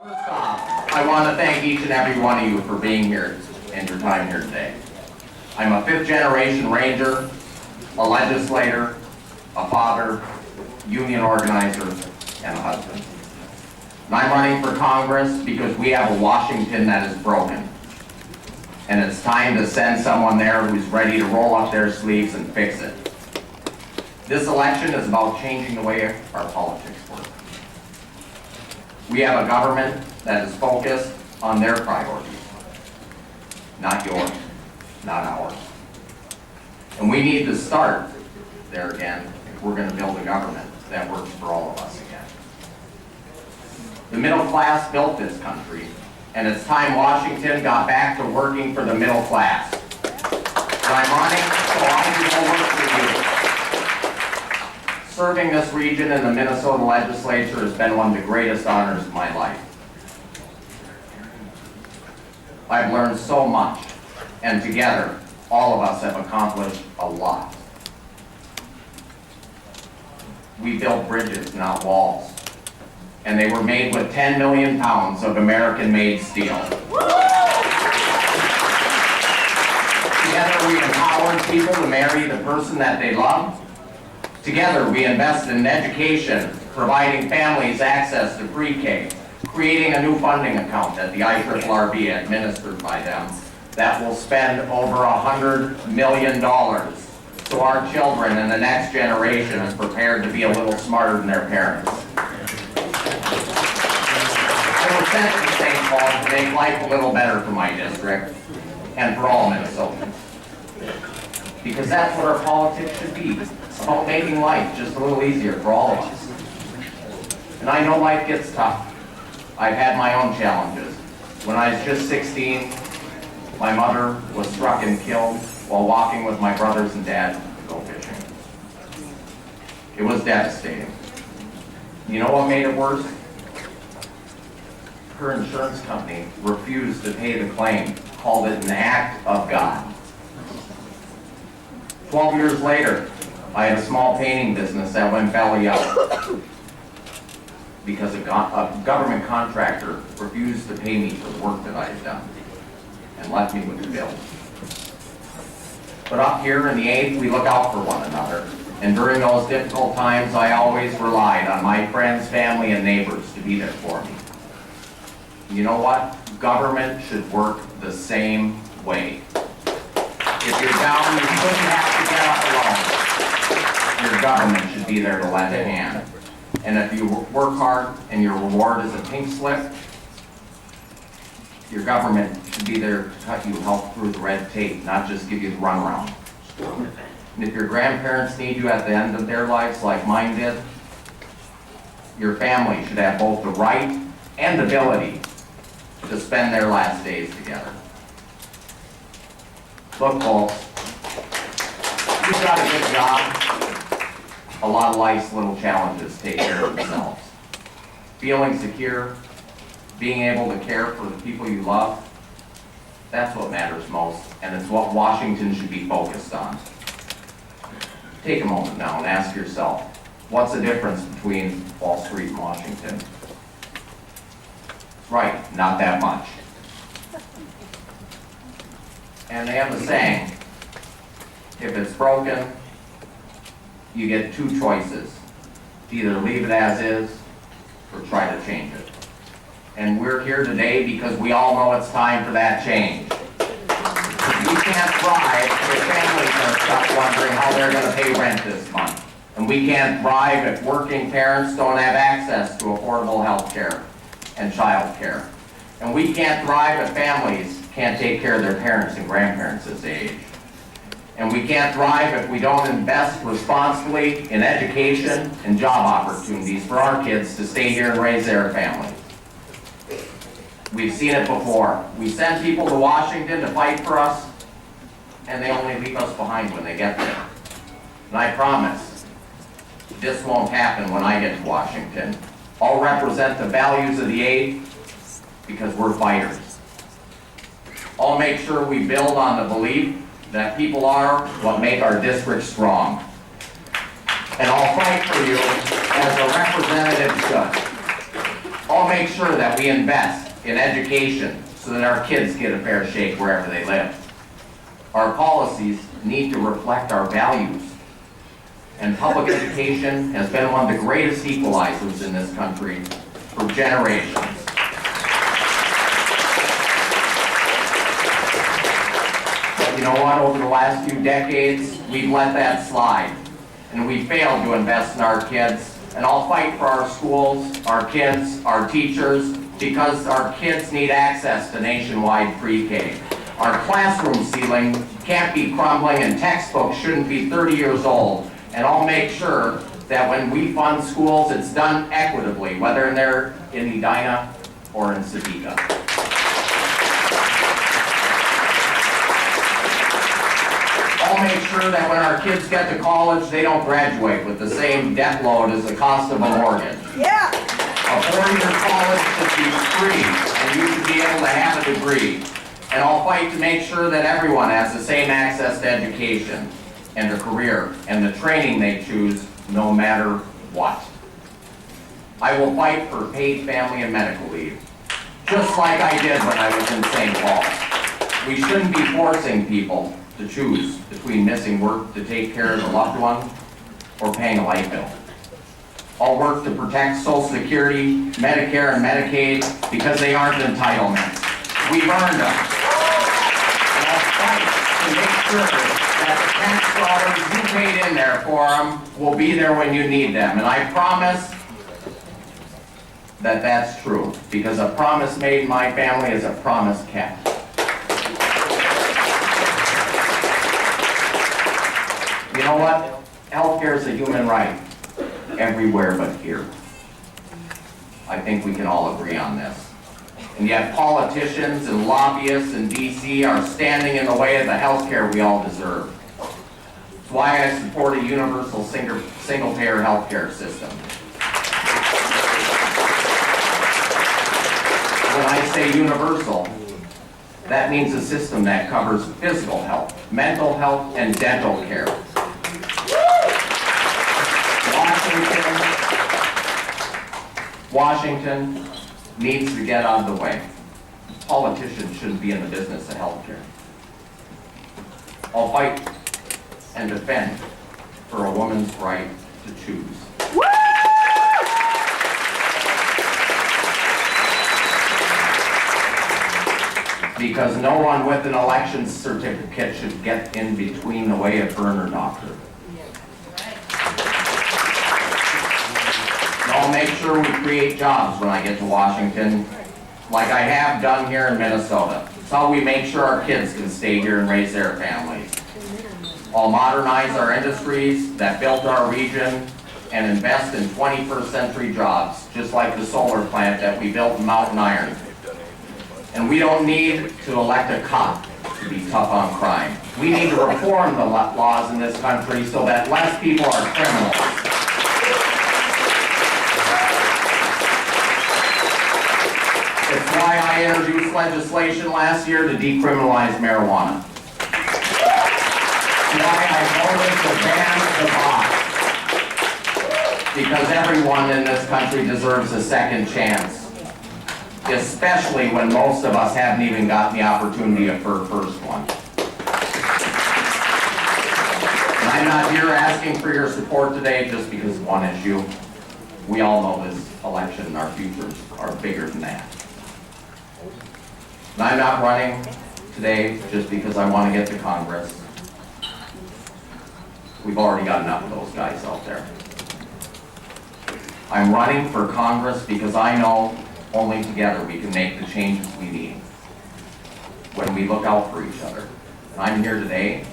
First off, I want to thank each and every one of you for being here and your time here today. I'm a fifth-generation Ranger, a legislator, a father, union organizer, and a husband. And I'm running for Congress because we have a Washington that is broken. And it's time to send someone there who's ready to roll up their sleeves and fix it. This election is about changing the way our politics work. We have a government that is focused on their priorities, not yours, not ours. And we need to start there again if we're going to build a government that works for all of us again. The middle class built this country, and it's time Washington got back to working for the middle class. So I'm running so I can go work for you. Serving this region in the Minnesota legislature has been one of the greatest honors of my life. I've learned so much, and together, all of us have accomplished a lot. We built bridges, not walls, and they were made with 10 million pounds of American-made steel. Together, we empowered people to marry the person that they love. Together, we invested in education, providing families access to pre-K, creating a new funding account at the IRRB administered by them that will spend over $100 million so our children and the next generation is prepared to be a little smarter than their parents. I was sent to St. Paul to make life a little better for my district and for all Minnesotans. Because that's what our politics should be. It's about making life just a little easier for all of us. And I know life gets tough. I've had my own challenges. When I was just 16, my mother was struck and killed while walking with my brothers and dad to go fishing. It was devastating. You know what made it worse? Her insurance company refused to pay the claim, called it an act of God. 12 years later, I had a small painting business that went belly up because a government contractor refused to pay me for the work that I had done and left me with the bill. But up here in the 8th, we look out for one another. And during those difficult times, I always relied on my friends, family, and neighbors to be there for me. You know what? Government should work the same way. If you're down, you shouldn't have to get up alone. Your government should be there to lend a hand. And if you work hard and your reward is a pink slip, your government should be there to cut you help through the red tape, not just give you the runaround. And if your grandparents need you at the end of their lives like mine did, your family should have both the right and ability to spend their last days together. Look, folks, you've got a good job. A lot of life's little challenges take care of themselves. Feeling secure, being able to care for the people you love, that's what matters most, and it's what Washington should be focused on. Take a moment now and ask yourself, what's the difference between Wall Street and Washington? Right, not that much. And they have a saying, if it's broken, you get two choices. Either leave it as is or try to change it. And we're here today because we all know it's time for that change. We can't thrive if families are stuck wondering how they're going to pay rent this month. And we can't thrive if working parents don't have access to affordable health care and child care. And we can't thrive if families can't take care of their parents and grandparents as they age. And we can't thrive if we don't invest responsibly in education and job opportunities for our kids to stay here and raise their family. We've seen it before. We send people to Washington to fight for us, and they only leave us behind when they get there. And I promise, this won't happen when I get to Washington. I'll represent the values of the 8th because we're fighters. I'll make sure we build on the belief that people are what make our district strong. And I'll fight for you as a representative should. I'll I'll make sure that we invest in education so that our kids get a fair shake wherever they live. Our policies need to reflect our values. And public education has been one of the greatest equalizers in this country for generations. But you know what? Over the last few decades, we've let that slide. And we failed to invest in our kids. And I'll fight for our schools, our kids, our teachers, because our kids need access to nationwide pre-K. Our classroom ceiling can't be crumbling and textbooks shouldn't be 30 years old. And I'll make sure that when we fund schools, it's done equitably, whether they're in Edina or in Sedika. I'll make sure that when our kids get to college, they don't graduate with the same debt load as the cost of a mortgage. Yeah. A four-year college should be free, and you should be able to have a degree. And I'll fight to make sure that everyone has the same access to education and a career and the training they choose, no matter what. I will fight for paid family and medical leave, just like I did when I was in St. Paul. We shouldn't be forcing people to choose between missing work to take care of a loved one or paying a light bill. I'll work to protect Social Security, Medicare, and Medicaid because they aren't entitlements. We've earned them. And I'll fight to make sure that the tax dollars you paid in there for them will be there when you need them. And I promise that that's true, because a promise made in my family is a promise kept. You know what? Healthcare is a human right everywhere but here. I think we can all agree on this. And yet politicians and lobbyists in DC are standing in the way of the healthcare we all deserve. That's why I support a universal single-payer healthcare system. When I say universal, that means a system that covers physical health, mental health, and dental care. Washington needs to get out of the way. Politicians shouldn't be in the business of healthcare. I'll fight and defend for a woman's right to choose. Because no one with an election certificate should get in between the way of her and her doctor. I'll make sure we create jobs when I get to Washington, like I have done here in Minnesota. It's how we make sure our kids can stay here and raise their families. I'll modernize our industries that built our region and invest in 21st century jobs, just like the solar plant that we built in Mountain Iron. And we don't need to elect a cop to be tough on crime. We need to reform the laws in this country so that less people are criminals. It's why I introduced legislation last year to decriminalize marijuana. It's why I voted to ban the box. Because everyone in this country deserves a second chance. Especially when most of us haven't even gotten the opportunity for a first one. And I'm not here asking for your support today just because of one issue. We all know this election and our futures are bigger than that. And I'm not running today just because I want to get to Congress. We've already got enough of those guys out there. I'm running for Congress because I know only together we can make the changes we need when we look out for each other. And I'm here today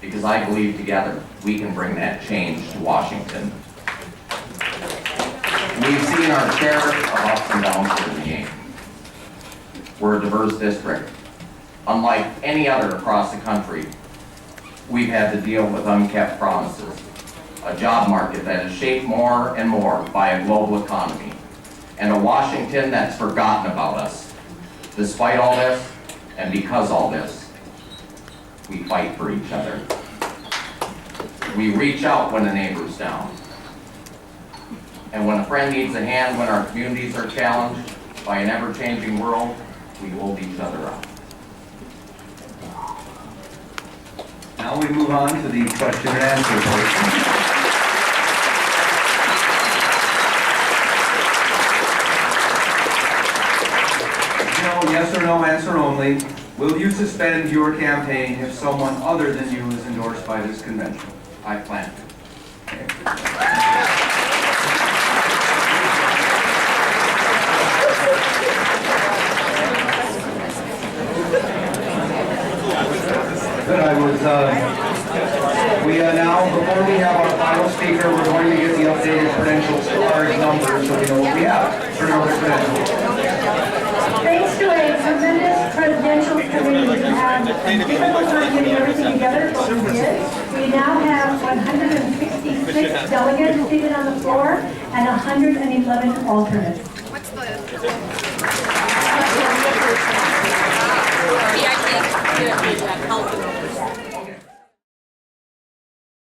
because I believe together we can bring that change to Washington. We've seen our share of ups and downs in the game. We're a diverse district. Unlike any other across the country, we've had to deal with unkept promises, a job market that is shaped more and more by a global economy, and a Washington that's forgotten about us. Despite all this, and because all this, we fight for each other. We reach out when a neighbor's down. And when a friend needs a hand when our communities are challenged, by an ever-changing world, we hold each other up. Now we move on to the question and answer portion. No, yes or no answer only. Will you suspend your campaign if someone other than you is endorsed by this convention? I plan to. Good, we now, before we have our final speaker, we're going to get the updated credentials card numbers so we know what we have. Turn over the credentials. Thanks to a tremendous presidential committee who had a difficult time getting everything together, but we did. We now have 166 delegates seated on the floor and 111 alternates. What's the VIP?